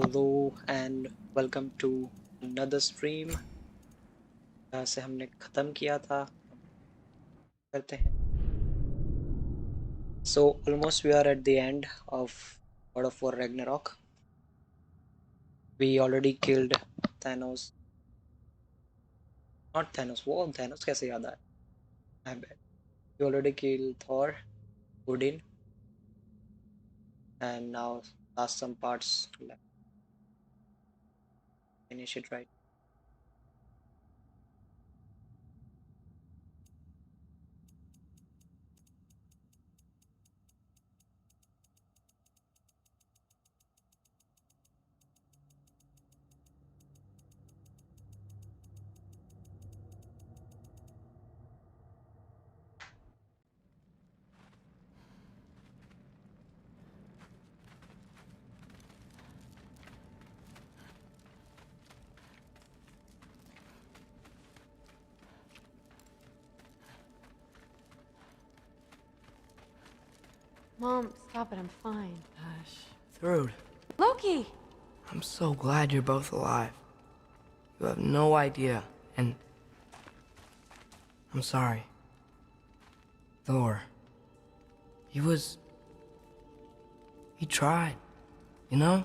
Hello and welcome to another stream जहाँ से हमने ख़त्म किया था हम करते हैं. So almost we are at the end of God of War Ragnarok. We already killed Thanos. Not Thanos. वो Thanos कैसे याद आया? My bad. We already killed Thor, Odin, and now last some parts left. Finish it right. Mom, stop it, I'm fine. Gosh. Thrud, Loki! I'm so glad you're both alive. You have no idea, and... I'm sorry. Thor. He tried, you know?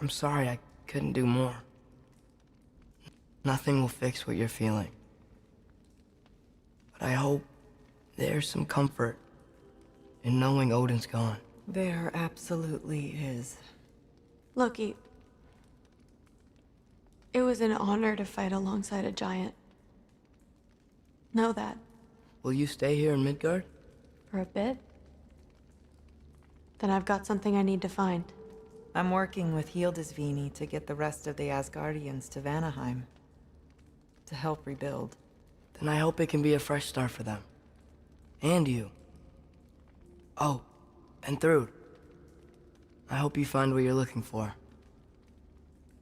I'm sorry I couldn't do more. Nothing will fix what you're feeling. But I hope there's some comfort in knowing Odin's gone. There absolutely is. Loki, it was an honor to fight alongside a giant. Know that. Will you stay here in Midgard? For a bit. Then I've got something I need to find. I'm working with Hildisvini to get the rest of the Asgardians to Vanaheim. To help rebuild. Then I hope it can be a fresh start for them. And you. Oh, and Thrud. I hope you find what you're looking for.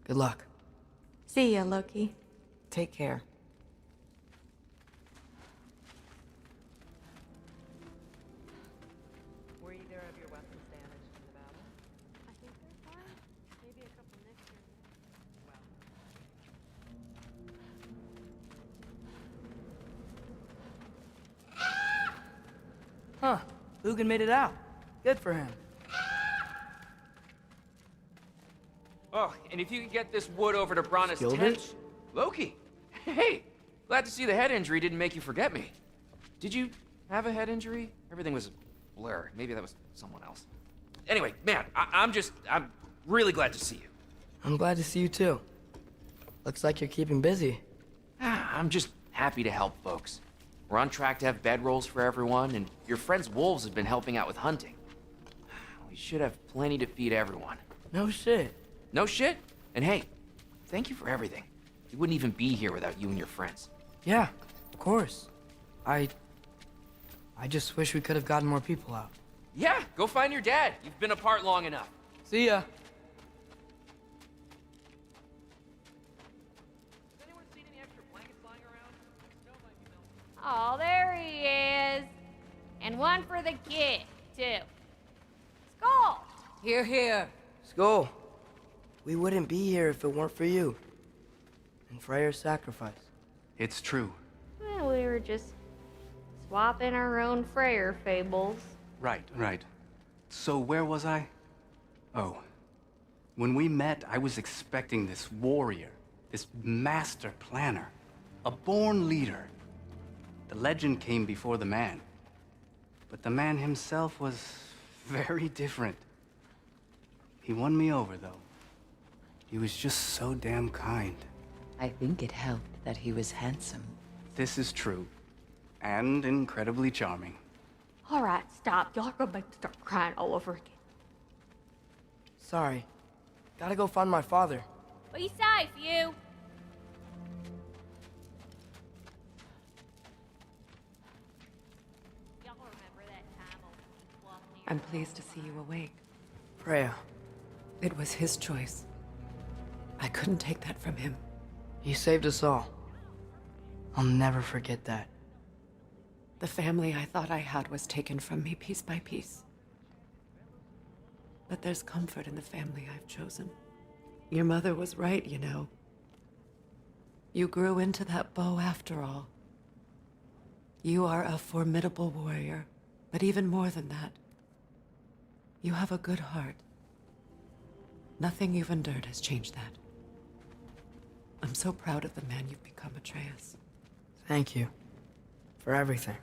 Good luck. See ya, Loki. Take care. Were either of your weapons damaged in the battle? I think they're fine. Maybe a couple nicks here and there. Huh. Lugan made it out. Good for him. Oh, and if you could get this wood over to Brana's Skilled tent... it? Loki! Hey! Glad to see the head injury didn't make you forget me. Did you have a head injury? Everything was a blur. Maybe that was someone else. Anyway, man, I'm really glad to see you. I'm glad to see you too. Looks like you're keeping busy. I'm just happy to help folks. We're on track to have bedrolls for everyone, and your friend's wolves have been helping out with hunting. We should have plenty to feed everyone. No shit. No shit? And hey, thank you for everything. We wouldn't even be here without you and your friends. Yeah, of course. I just wish we could have gotten more people out. Yeah, go find your dad. You've been apart long enough. See ya. Has anyone seen any extra blankets lying around? Snow might be melting. Oh, there he is. And one for the kid, too. Skull! Here, here. Skull. We wouldn't be here if it weren't for you. And Freyr's sacrifice. It's true. Well, we were just swapping our own Freyr fables. Right. So where was I? Oh. When we met, I was expecting this warrior, this master planner, a born leader. The legend came before the man. But the man himself was very different. He won me over, though. He was just so damn kind. I think it helped that he was handsome. This is true. And incredibly charming. All right, stop. Y'all are gonna make me start crying all over again. Sorry. Gotta go find my father. Be safe, you. Y'all remember that time old walked near I'm pleased to see you awake. Freya. It was his choice. I couldn't take that from him. He saved us all. I'll never forget that. The family I thought I had was taken from me piece by piece. But there's comfort in the family I've chosen. Your mother was right, you know. You grew into that bow after all. You are a formidable warrior, but even more than that, you have a good heart. Nothing you've endured has changed that. I'm so proud of the man you've become, Atreus. Thank you. For everything.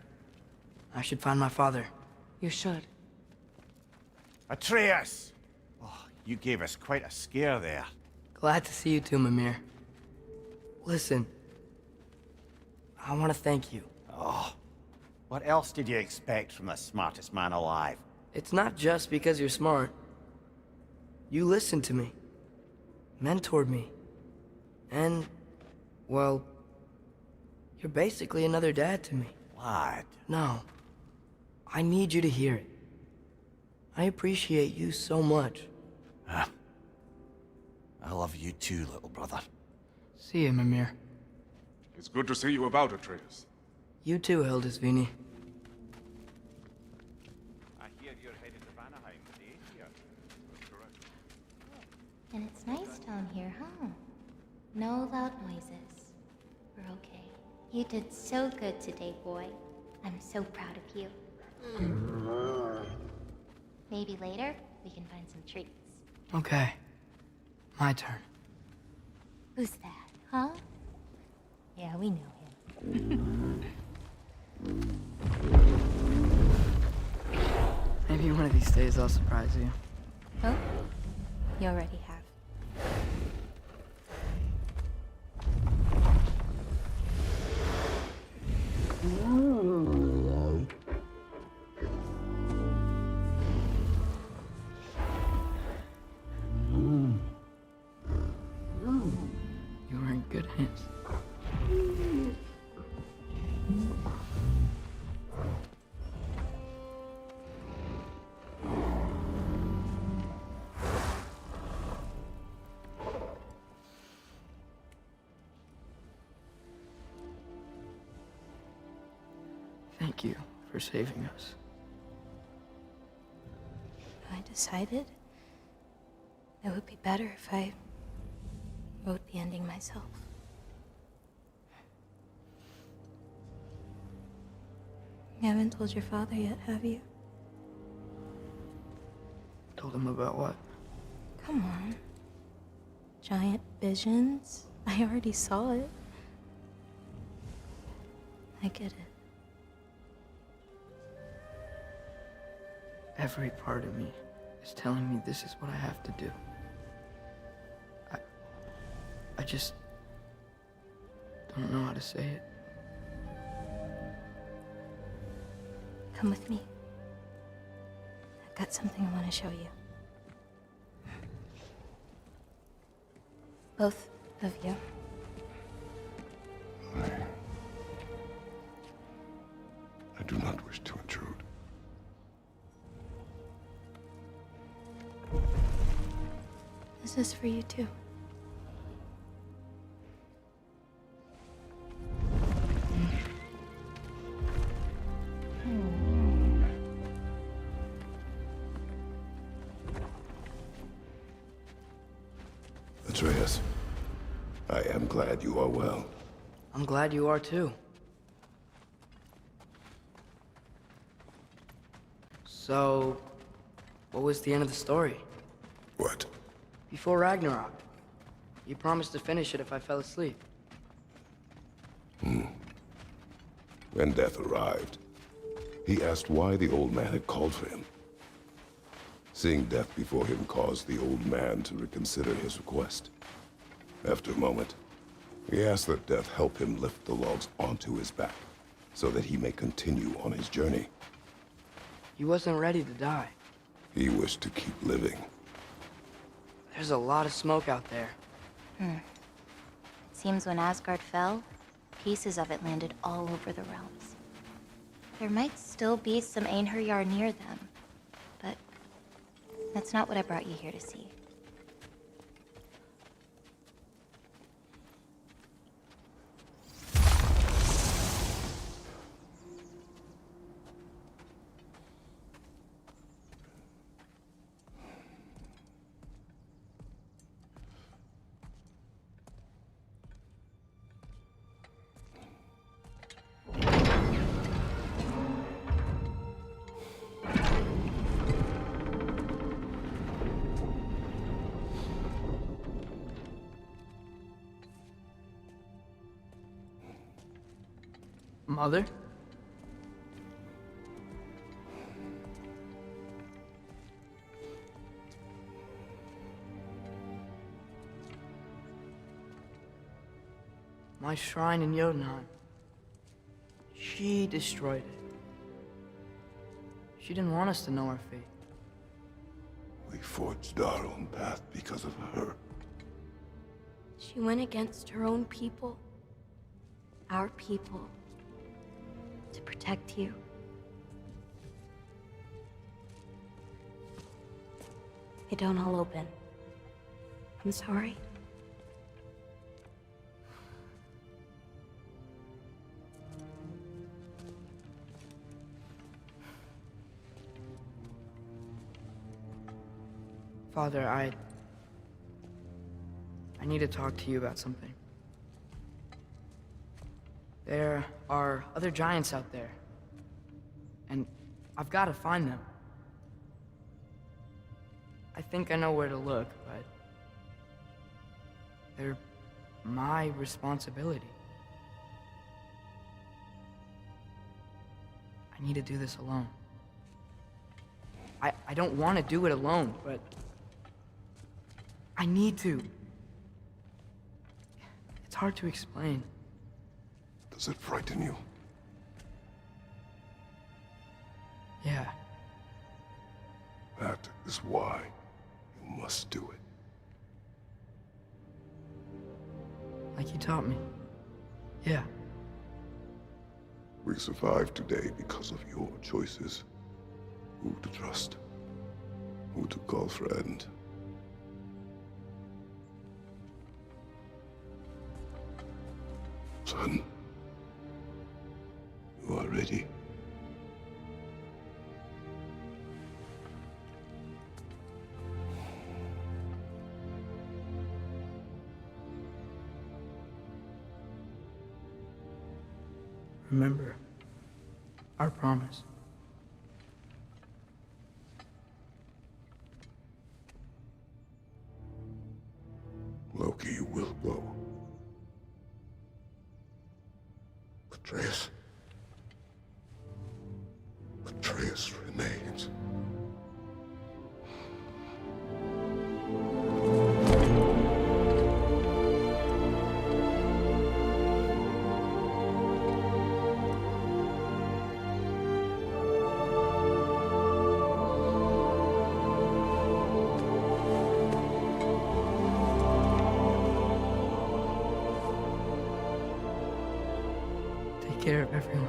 I should find my father. You should. Atreus! Oh, you gave us quite a scare there. Glad to see you too, Mimir. Listen. I want to thank you. Oh, what else did you expect from the smartest man alive? It's not just because you're smart. You listened to me. Mentored me. And, well, you're basically another dad to me. Lad. No. I need you to hear it. I appreciate you so much. I love you too, little brother. See you, Mimir. It's good to see you about, Atreus. You too, Hildisvini. I hear you're headed to Vanaheim with the Aesir. And it's nice down here, huh? No loud noises. We're okay. You did so good today, boy. I'm so proud of you. Maybe later, we can find some treats. Okay. My turn. Who's that, huh? Yeah, we know him. Maybe one of these days I'll surprise you. Oh? You already have. You were in good hands. Thank you for saving us. I decided it would be better if I wrote the ending myself. You haven't told your father yet, have you? Told him about what? Come on. Giant visions? I already saw it. I get it. Every part of me is telling me this is what I have to do. I just don't know how to say it. Come with me. I've got something I want to show you. Both of you. I do not wish to intrude. This is for you too. Atreus, I am glad you are well. I'm glad you are too. So, what was the end of the story? What? Before Ragnarok, you promised to finish it if I fell asleep. When death arrived, he asked why the old man had called for him. Seeing death before him caused the old man to reconsider his request. After a moment, he asked that death help him lift the logs onto his back, so that he may continue on his journey. He wasn't ready to die. He wished to keep living. There's a lot of smoke out there. It seems when Asgard fell, pieces of it landed all over the realms. There might still be some Einherjar near them, but that's not what I brought you here to see. Mother? My shrine in Jotunheim. She destroyed it. She didn't want us to know our fate. We forged our own path because of her. She went against her own people. Our people. To protect you. It don't all open. I'm sorry. Father, I need to talk to you about something. There are other giants out there, and I've got to find them. I think I know where to look, but they're my responsibility. I need to do this alone. I don't want to do it alone, but I need to. It's hard to explain. Does it frighten you? Yeah. That is why you must do it. Like you taught me. Yeah. We survived today because of your choices. Who to trust. Who to call friend. Son. You are ready. Remember our promise. Loki, you will go. Atreus. Atreus remains. Take care of everyone.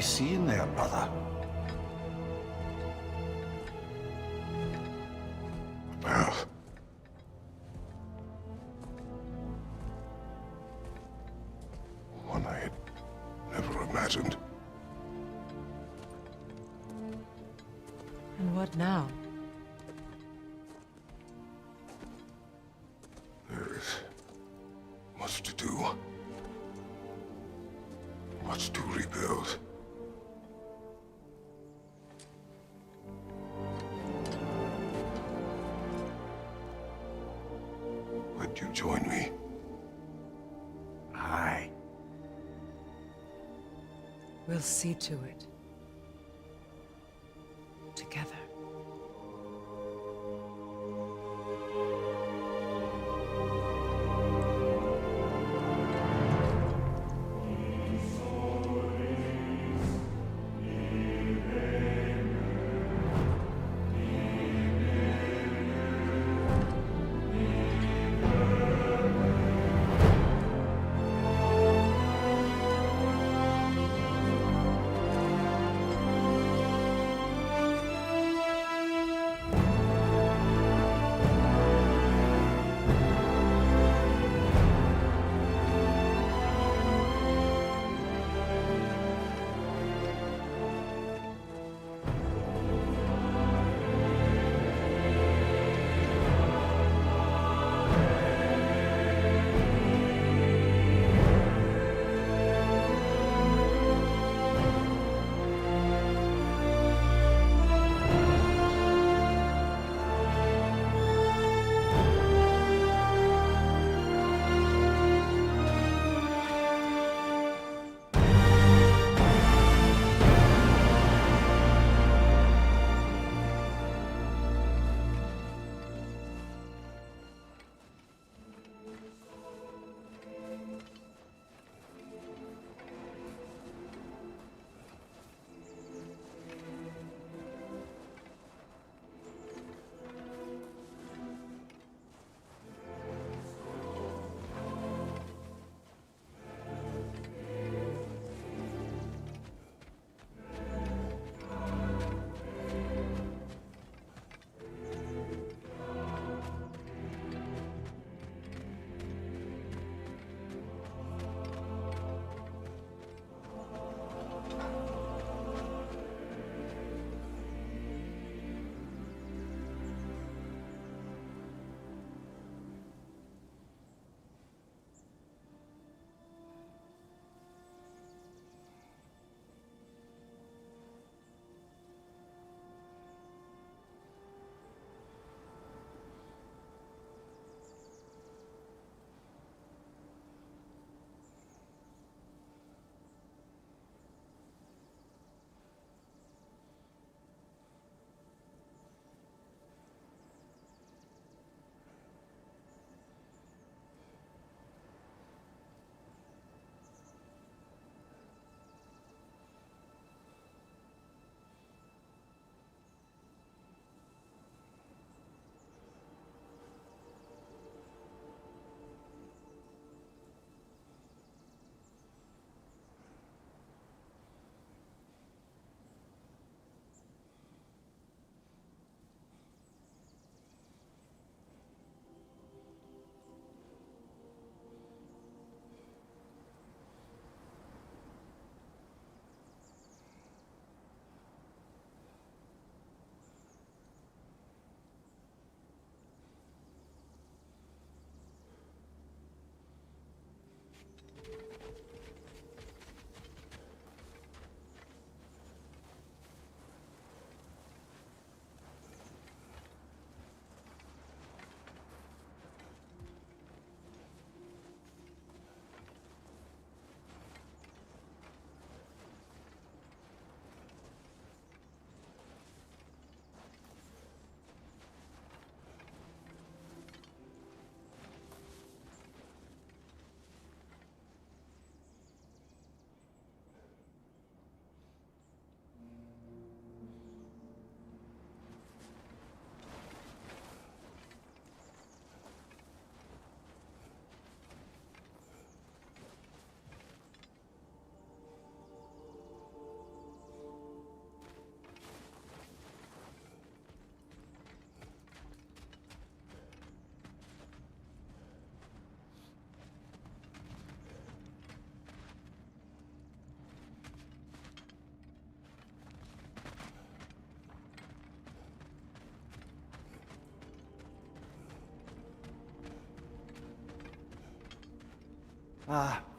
you see in there, brother? A path. One I had never imagined. And what now? There is much to do. Much to rebuild. Would you join me? Aye. We'll see to it. Together.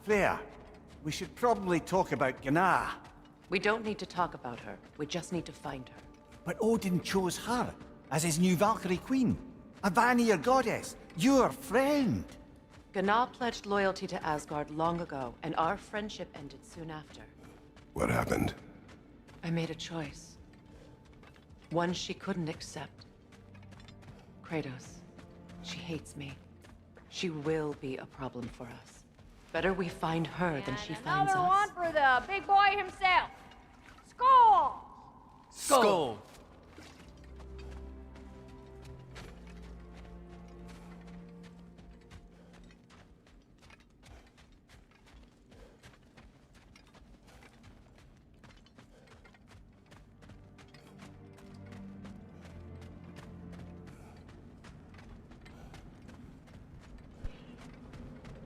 Freya, we should probably talk about Gná. We don't need to talk about her. We just need to find her. But Odin chose her as his new Valkyrie queen. A Vanir goddess, your friend. Gná pledged loyalty to Asgard long ago, and our friendship ended soon after. What happened? I made a choice. One she couldn't accept. Kratos. She hates me. She will be a problem for us. Better we find her than she finds us. Another one for the big boy himself. Skull! Skull!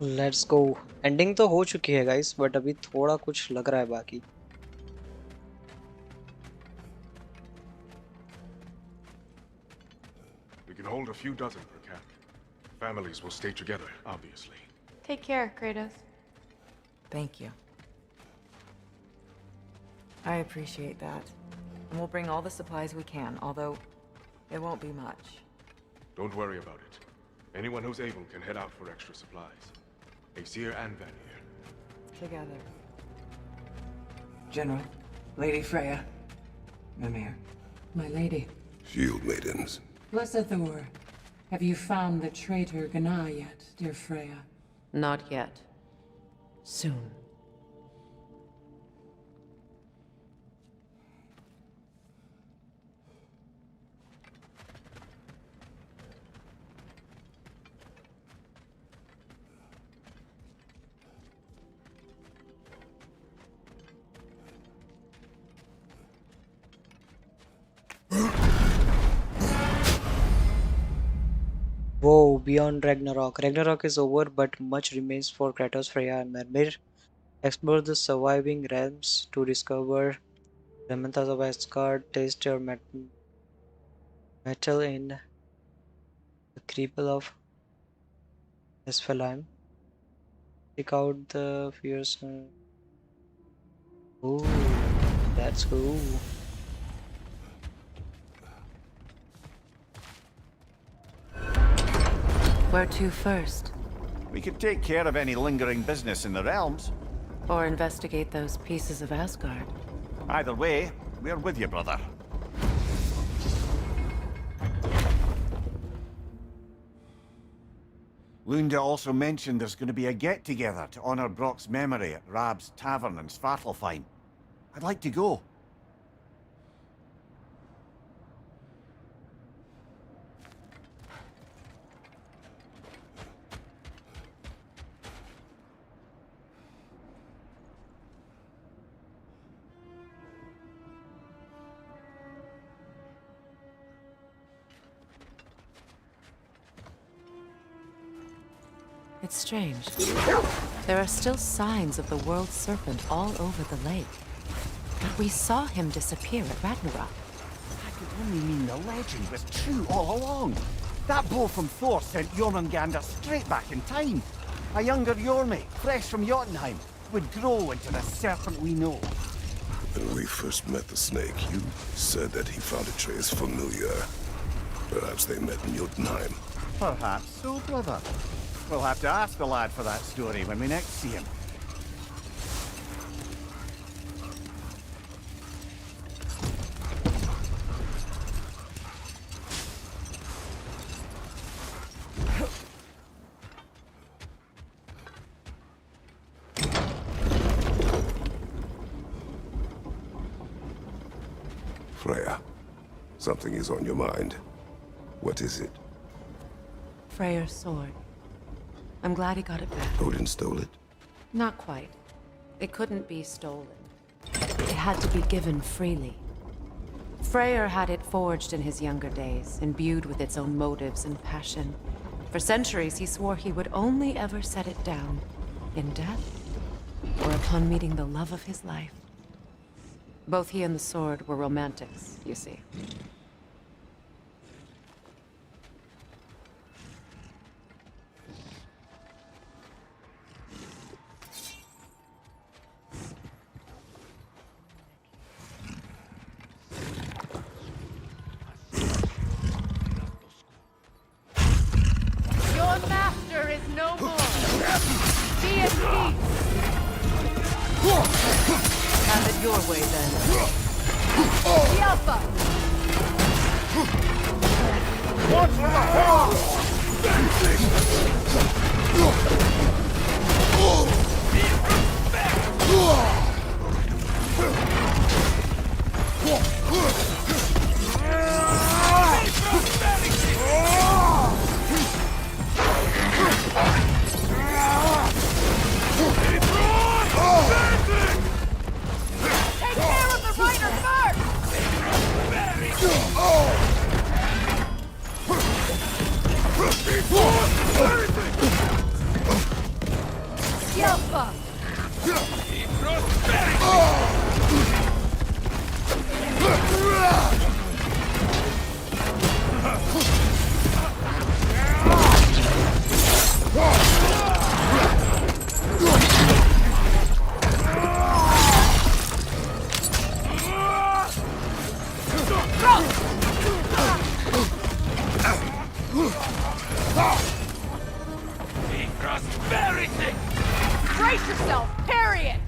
Let's go. Ending तो हो चुकी है guys, but अभी थोड़ा कुछ लग रहा है बाकी। We can hold a few dozen per camp. Families will stay together, obviously. Take care, Kratos. Thank you. I appreciate that. And we'll bring all the supplies we can, although it won't be much. Don't worry about it. Anyone who's able can head out for extra supplies. Aesir and Vanir. Together. General, Lady Freya, Mimir. My lady, Shield maidens. blessed Thor, have you found the traitor Gná yet, dear Freya? Not yet. Soon. Whoa, beyond Ragnarok. Ragnarok is over, but much remains for Kratos, Freya, and Mimir. Explore the surviving realms to discover remnants of Asgard, taste your metal in the creeple of Esfalheim. Check out the fierce. Ooh, that's cool. Where to first? We could take care of any lingering business in the realms. Or investigate those pieces of Asgard. Either way, we're with you, brother. Lunda also mentioned there's going to be a get-together to honor Brock's memory at Rab's Tavern in Svartalfheim. I'd like to go. It's strange. There are still signs of the world serpent all over the lake. But we saw him disappear at Ragnarok. That could only mean the legend was true all along. That blow from Thor sent Jormungandr straight back in time. A younger Jormi, fresh from Jotunheim, would grow into the serpent we know. When we first met the snake, you said that he found Atreus familiar. Perhaps they met in Jotunheim. Perhaps so, brother. We'll have to ask the lad for that story when we next see him. Freya, something is on your mind. What is it? Freyr's sword. I'm glad he got it back. Odin stole it? Not quite. It couldn't be stolen. It had to be given freely. Freyr had it forged in his younger days, imbued with its own motives and passion. For centuries, he swore he would only ever set it down in death or upon meeting the love of his life. Both he and the sword were romantics, you see. Your way, then. Alpha! What's the hell? Take care of the rider first! Alpha! Brace yourself! Parry it!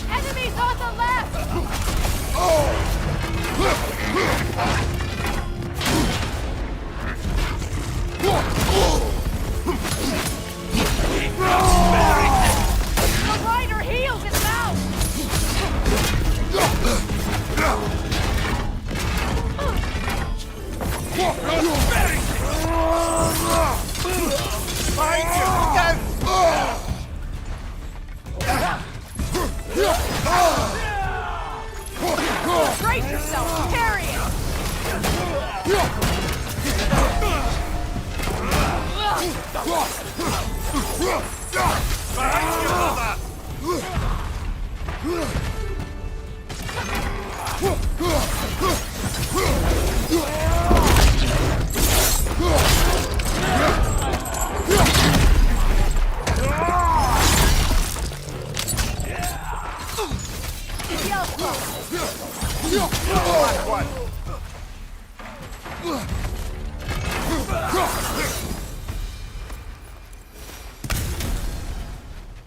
Enemies on the left! The rider heals his mouth! Brace yourself! Parry it!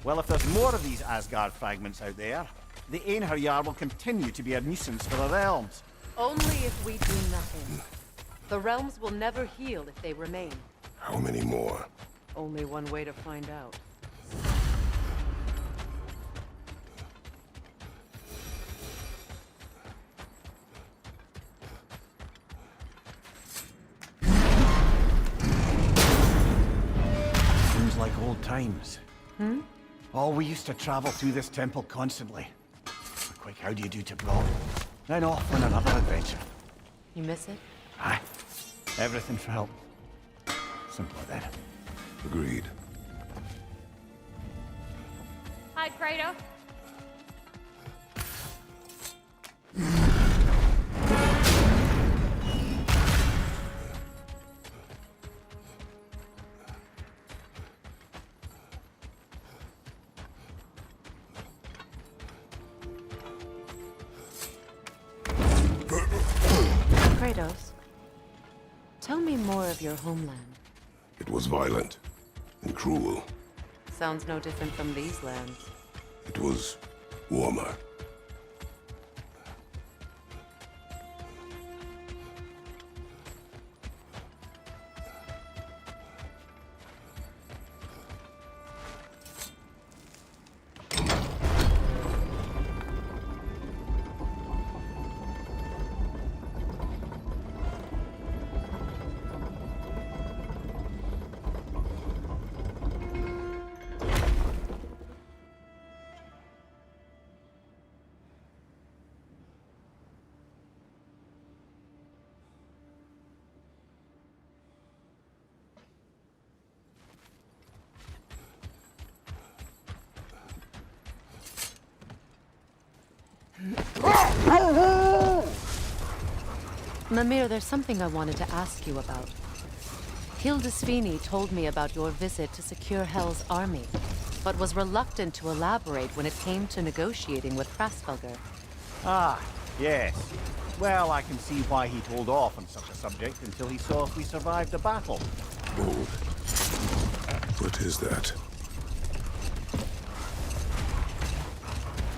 Well, if there's more of these Asgard fragments out there, the Einherjar will continue to be a nuisance for the realms. Only if we do nothing. The realms will never heal if they remain. How many more? Only one way to find out. Seems like old times. Oh, we used to travel through this temple constantly. A quick how do you do to Brawl. Then off on another adventure. You miss it? Aye. Everything felt simpler then. Agreed. Hi, Kratos. Kratos, tell me more of your homeland. It was violent and cruel. Sounds no different from these lands. It was warmer. Mimir, there's something I wanted to ask you about. Hildisvini told me about your visit to secure Hel's army, but was reluctant to elaborate when it came to negotiating with Hrasfelger. Ah, yes. Well, I can see why he'd hold off on such a subject until he saw if we survived the battle. Oh. What is that?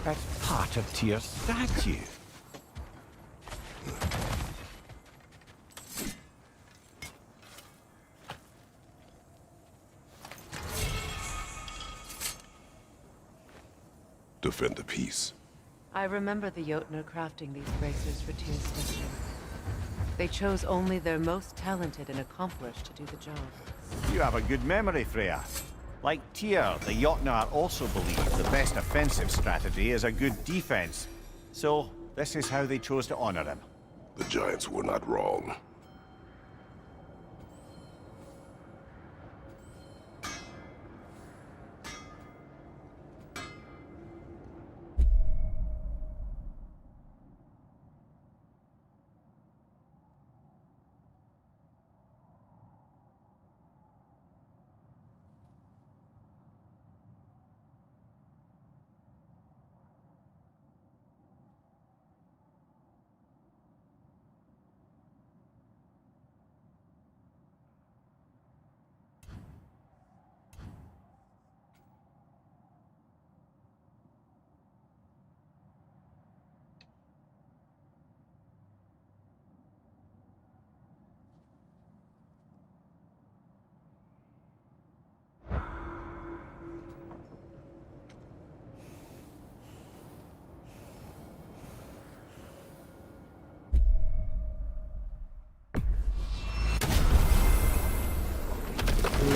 That's part of Tyr's statue. Defend the peace. I remember the Jotnar crafting these bracers for Tyr's statue. They chose only their most talented and accomplished to do the job. You have a good memory, Freya. Like Tyr, the Jotnar also believe the best offensive strategy is a good defense. So, this is how they chose to honor him. The giants were not wrong.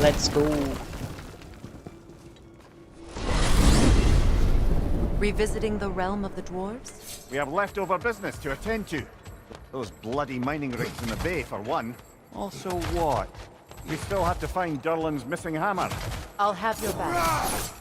Let's go. Revisiting the realm of the dwarves? We have leftover business to attend to. Those bloody mining rigs in the bay, for one. Also what? We still have to find Durlin's missing hammer. I'll have your back.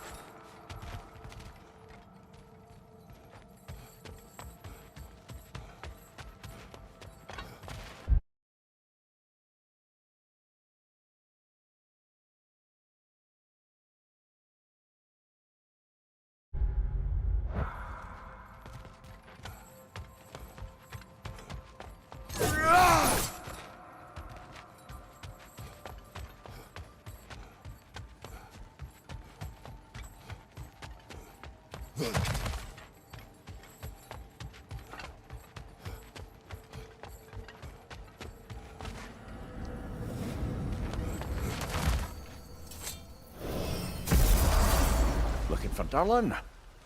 Looking for Durlin?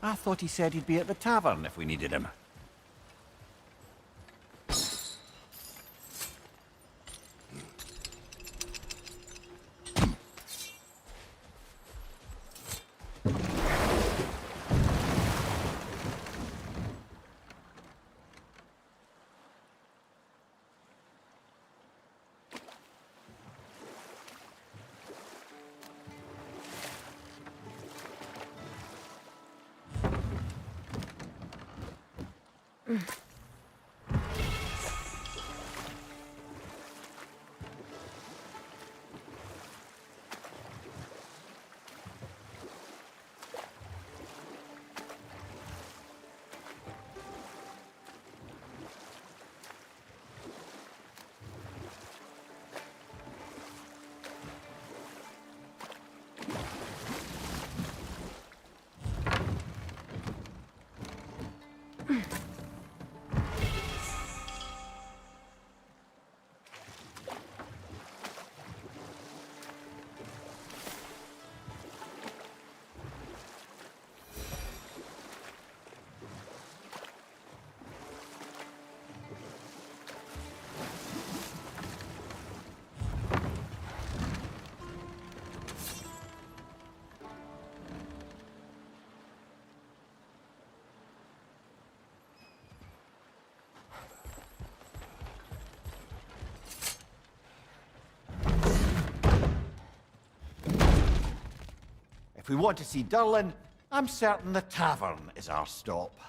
I thought he said he'd be at the tavern if we needed him. If we want to see Durlin, I'm certain the tavern is our stop.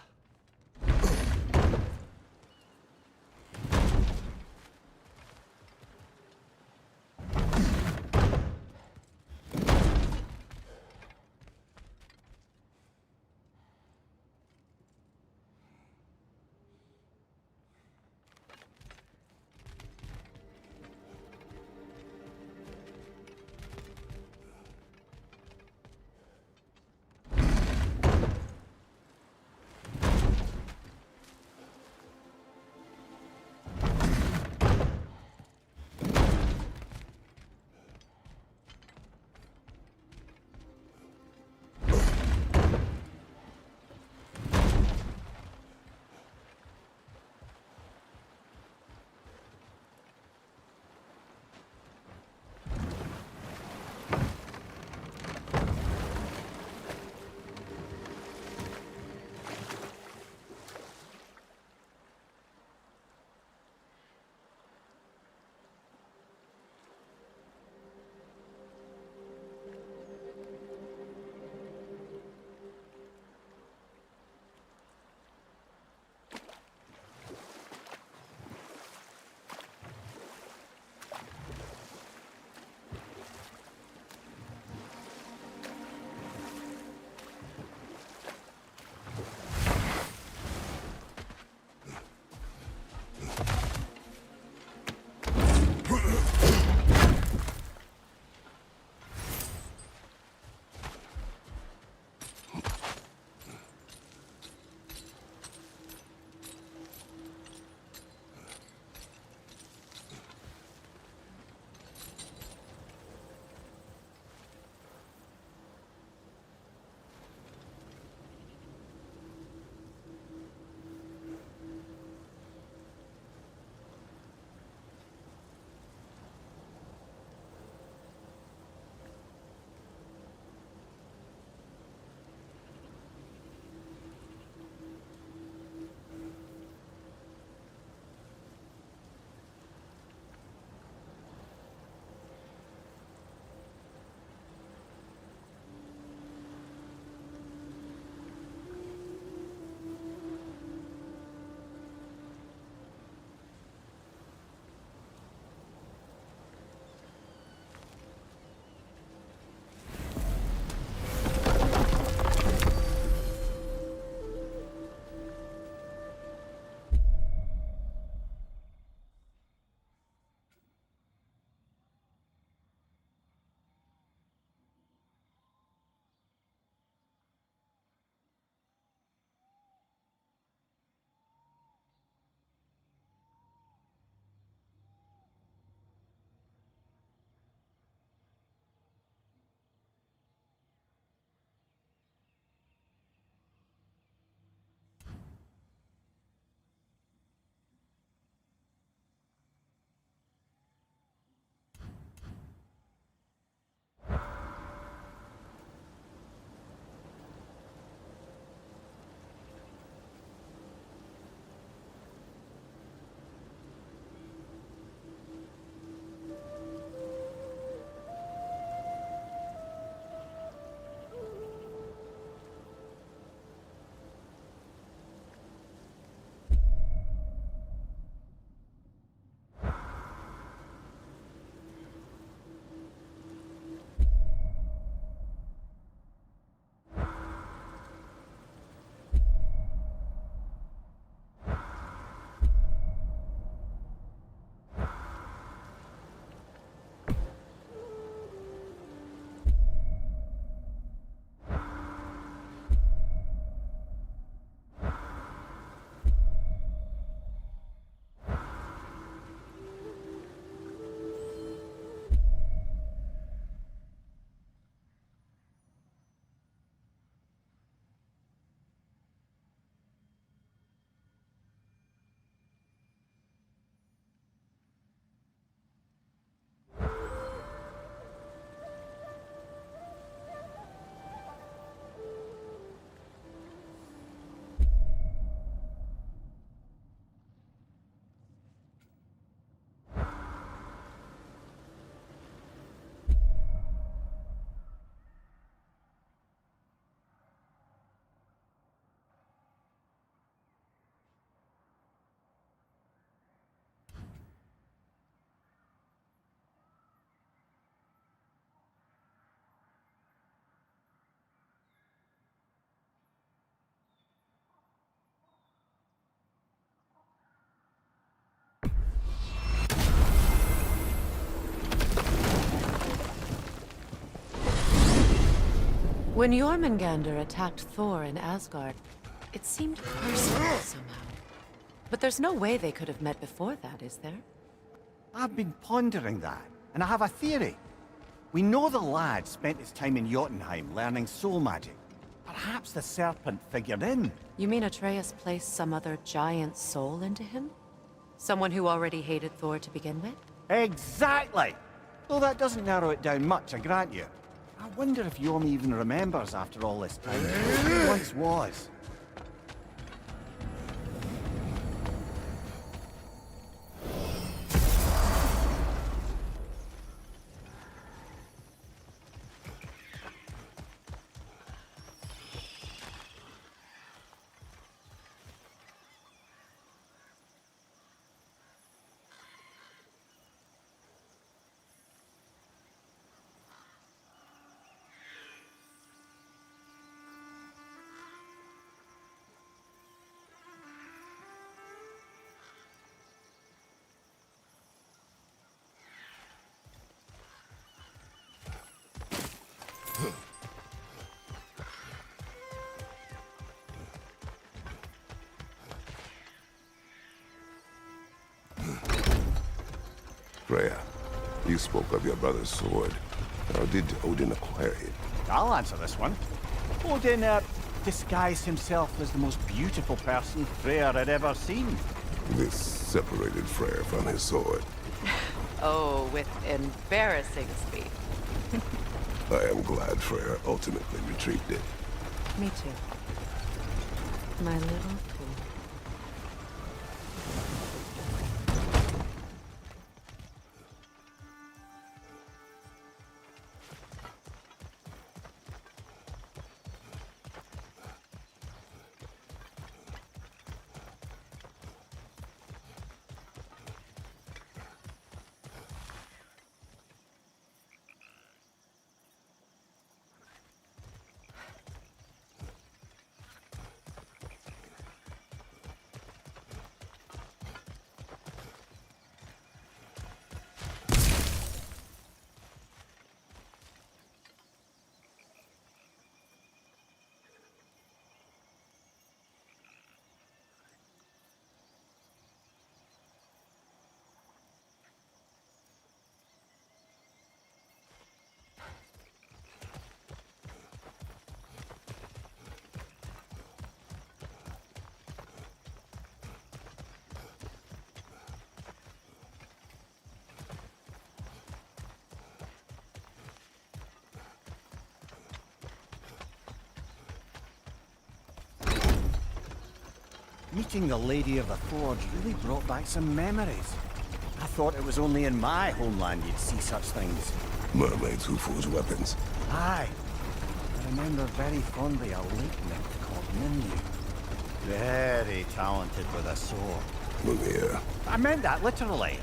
When Jormungandr attacked Thor in Asgard, it seemed personal somehow. But there's no way they could have met before that, is there? I've been pondering that, and I have a theory. We know the lad spent his time in Jotunheim learning soul magic. Perhaps the serpent figured in. You mean Atreus placed some other giant soul into him? Someone who already hated Thor to begin with? Exactly! Though that doesn't narrow it down much, I grant you. I wonder if Yorm even remembers after all this time who he once was. Freya, you spoke of your brother's sword. How did Odin acquire it? I'll answer this one. Odin, disguised himself as the most beautiful person Freyr had ever seen. This separated Freyr from his sword. Oh, with embarrassing speed. I am glad Freyr ultimately retrieved it. Me too. My little fool. Meeting the Lady of the Forge really brought back some memories. I thought it was only in my homeland you'd see such things. Mermaids who forge weapons. Aye. I remember very fondly a lake nymph called Nimue. Very talented with a sword. Mimir. I meant that literally.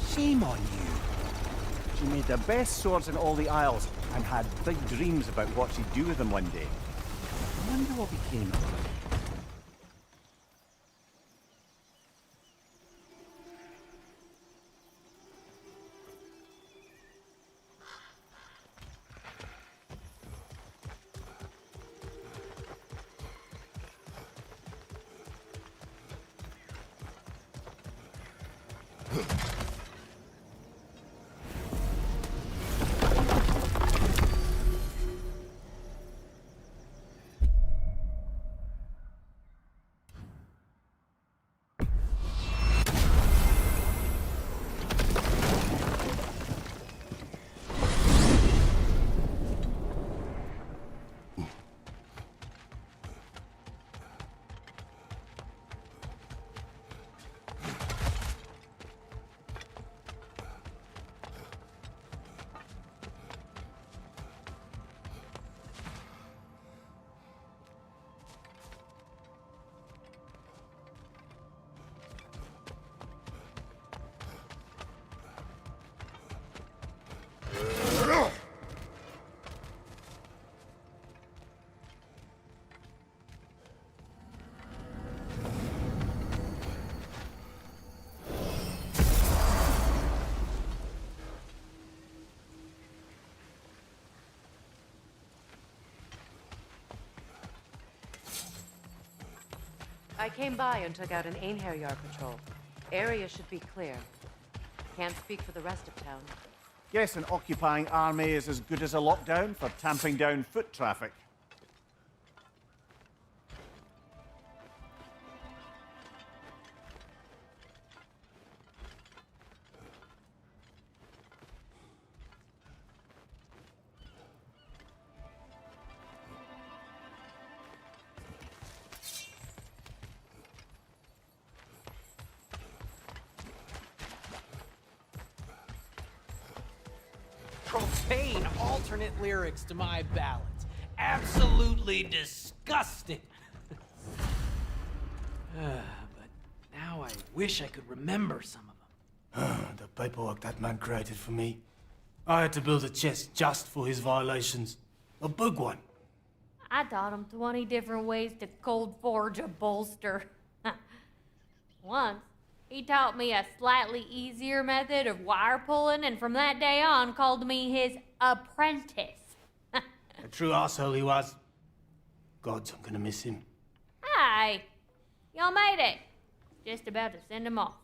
Shame on you. She made the best swords in all the Isles and had big dreams about what she'd do with them one day. I wonder what became of her. I came by and took out an Einherjar patrol. Area should be clear. Can't speak for the rest of town. Guess an occupying army is as good as a lockdown for tamping down foot traffic. Profane alternate lyrics to my ballads. Absolutely disgusting. But now I wish I could remember some of them. The paperwork that man created for me. I had to build a chest just for his violations. A big one. I taught him 20 different ways to cold forge a bolster. Once, he taught me a slightly easier method of wire pulling, and from that day on called me his apprentice. A true asshole he was. Gods, I'm gonna miss him. Hi, y'all made it. Just about to send him off.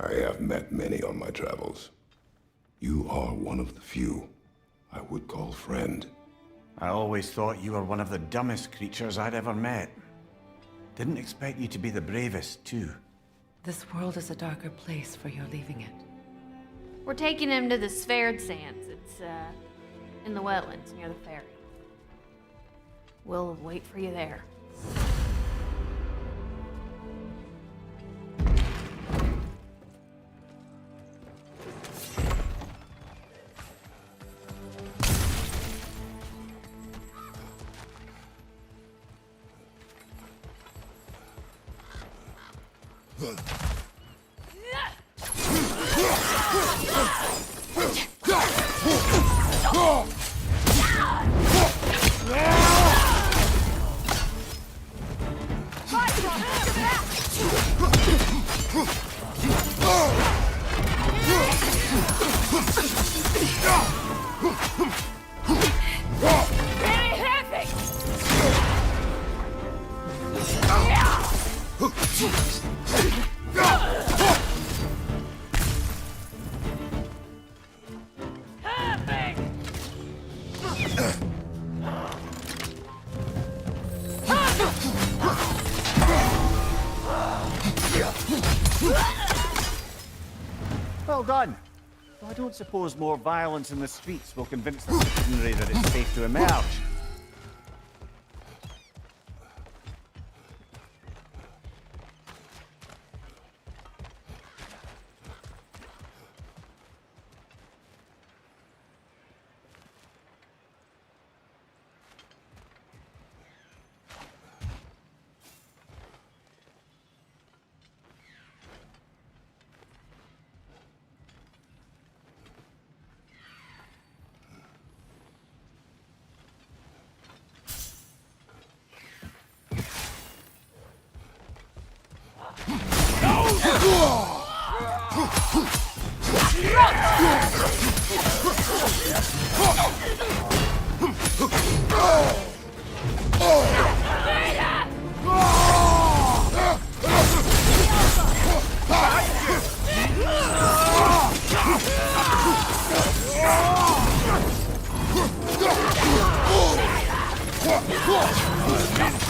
I have met many on my travels. You are one of the few I would call friend. I always thought you were one of the dumbest creatures I'd ever met. Didn't expect you to be the bravest, too. This world is a darker place for your leaving it. We're taking him to the Sphaired Sands. It's, in the wetlands near the ferry. We'll wait for you there. Well done. Well, I don't suppose more violence in the streets will convince the citizenry that it's safe to emerge.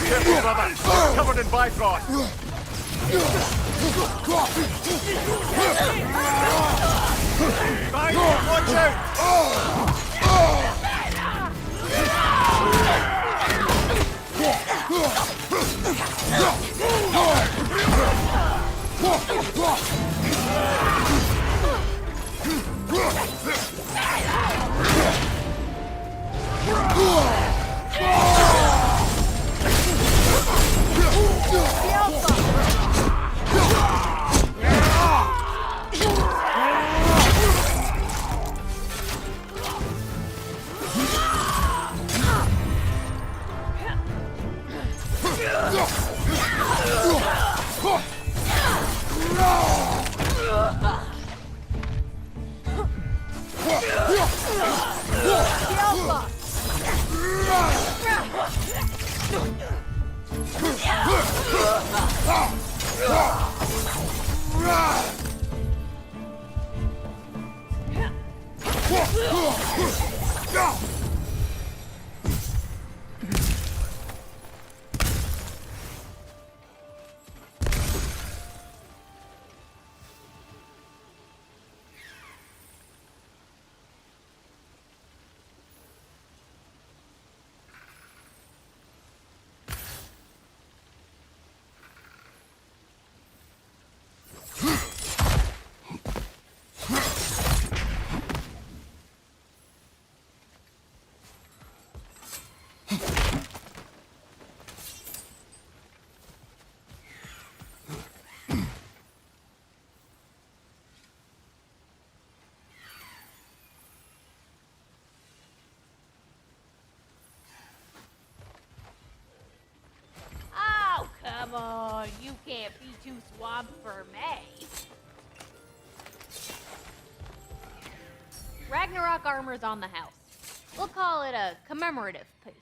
Careful, brother. You're covered in Bifrost. Behind you, watch Oh, come on. You can't be too swamped for me. Ragnarok armor's on the house. We'll call it a commemorative piece.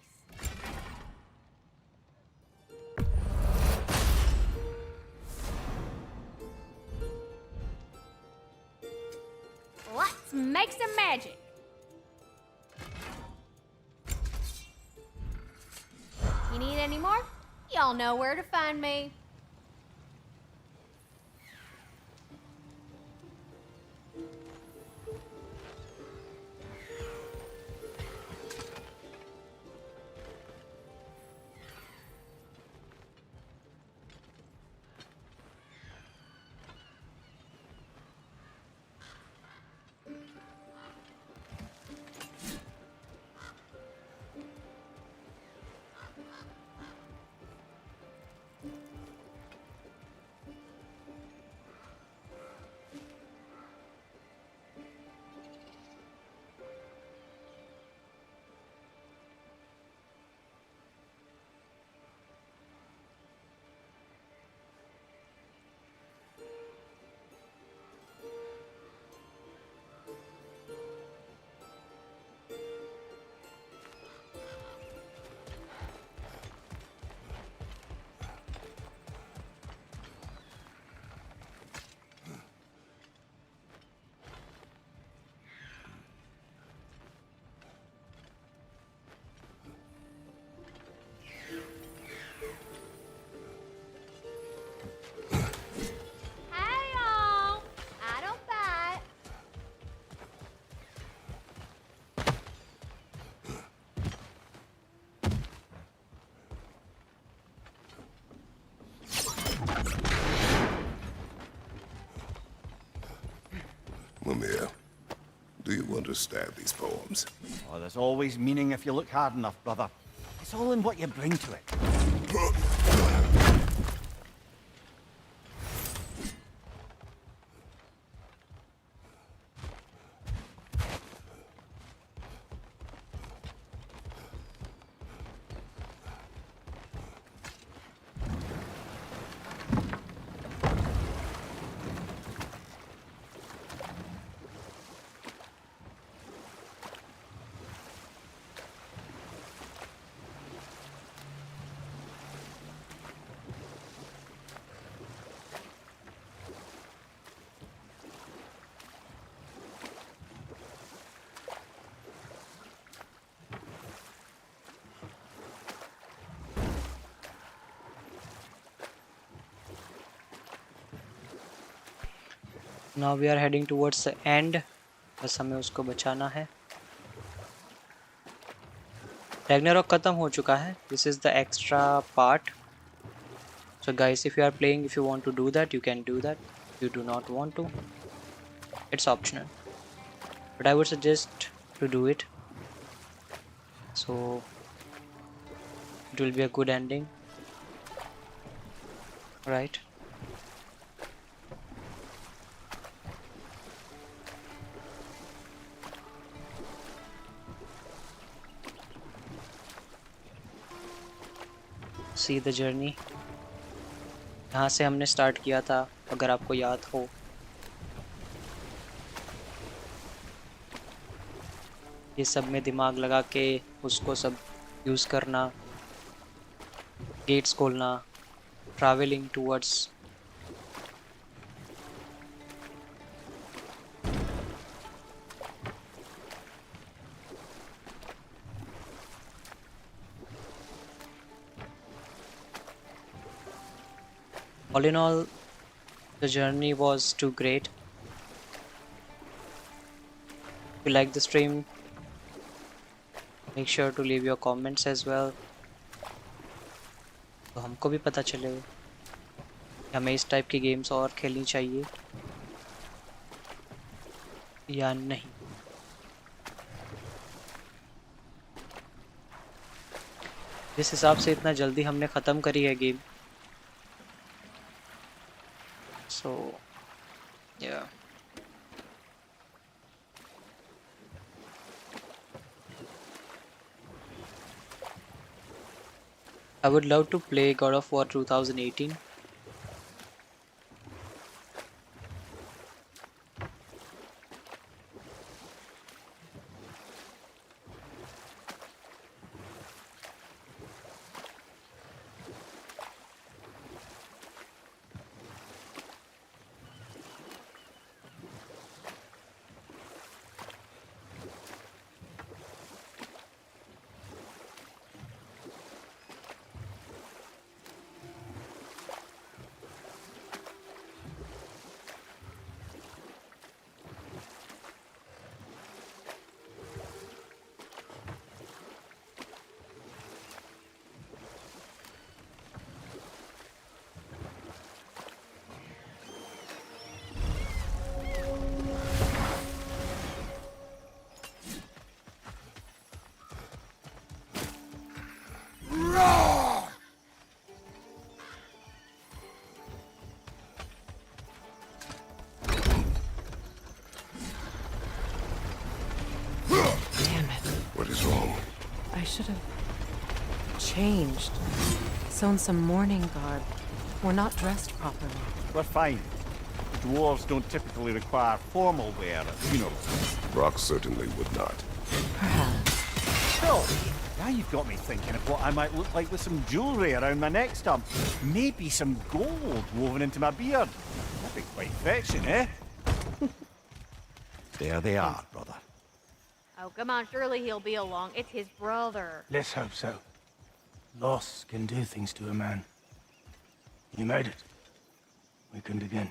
Let's make some magic. You need any more? Y'all know where to find me. Mimir, do you understand these poems? Oh, there's always meaning if you look hard enough, brother. It's all in what you bring to it. Now we are heading towards the end. बस हमें उसको बचाना है. Ragnarok खत्म हो चुका है. This is the extra part. So guys, if you are playing, if you want to do that, you can do that. If you do not want to, it's optional. But I would suggest to do it. So it will be a good ending. Right? See the journey. यहाँ से हमने start किया था, अगर आपको याद हो. ये सब में दिमाग लगा के उसको सब यूज करना, गेट्स खोलना, travelling towards all in all, the journey was too great. If you like the stream, make sure to leave your comments as well. तो हमको भी पता चले कि हमें इस टाइप की गेम्स और खेलनी चाहिए या नहीं. जिस हिसाब से इतना जल्दी हमने ख़त्म करी है गेम, सो या I would love to play God of War 2018. Damn it. What is wrong? I should have changed. Sewn some mourning garb. We're not dressed properly. We're fine. Dwarves don't typically require formal wear at funerals. Brock certainly would not. Perhaps. So, now you've got me thinking of what I might look like with some jewellery around my neck stump. Maybe some gold woven into my beard. That'd be quite fetching, eh? There they are, brother. Oh, come on, surely he'll be along. It's his brother. Let's hope so. Loss can do things to a man. You made it. We can begin.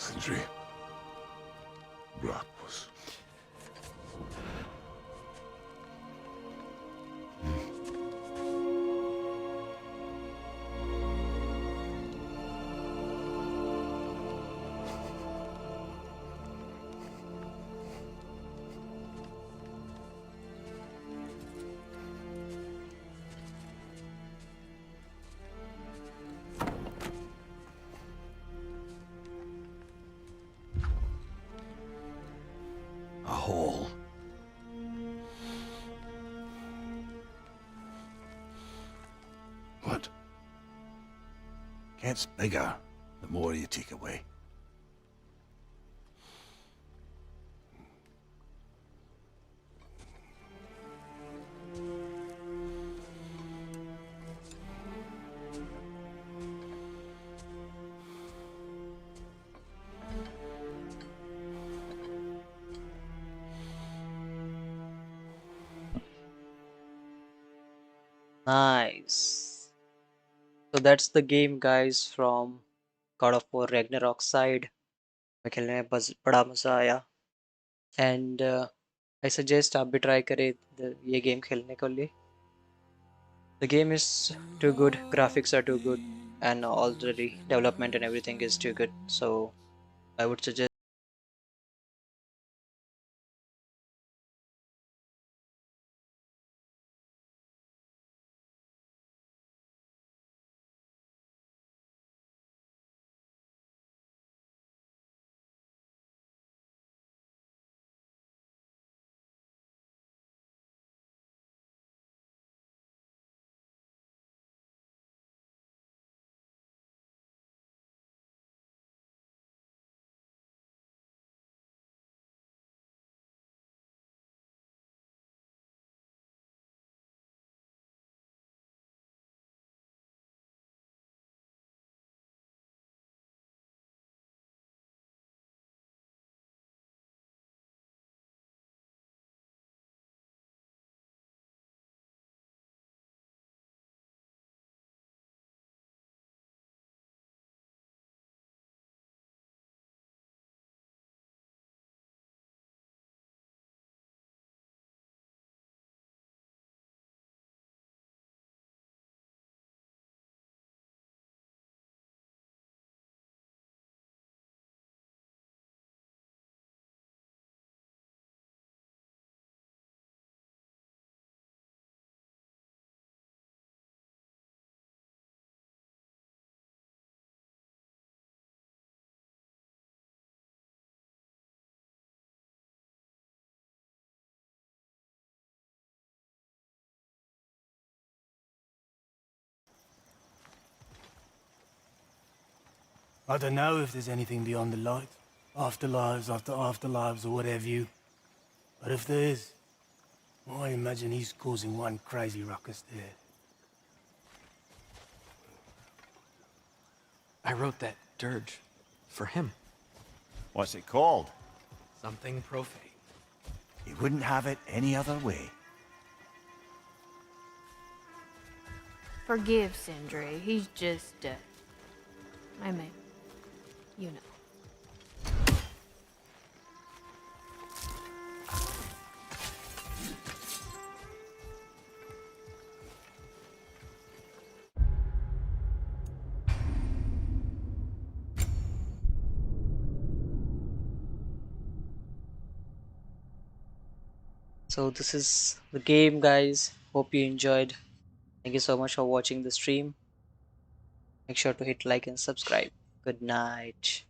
Sindri. Bratwurst. A hole. What? Gets bigger the more you take away. Nice. So that's the game, guys, from God of War Ragnarok side. मैं खेलने में बड़ा मज़ा आया and I suggest आप भी try करें ये गेम खेलने के लिए. The game is too good, graphics are too good, and all the development and everything is too good. So I would suggest. I don't know if there's anything beyond the light. Afterlives after afterlives or whatever you. But if there is, I imagine he's causing one crazy ruckus there. I wrote that dirge for him. What's it called? Something profane. He wouldn't have it any other way. Forgive Sindri. He's just, I mean, you know. So this is the game, guys. Hope you enjoyed. Thank you so much for watching the stream. Make sure to hit like and subscribe. Good night.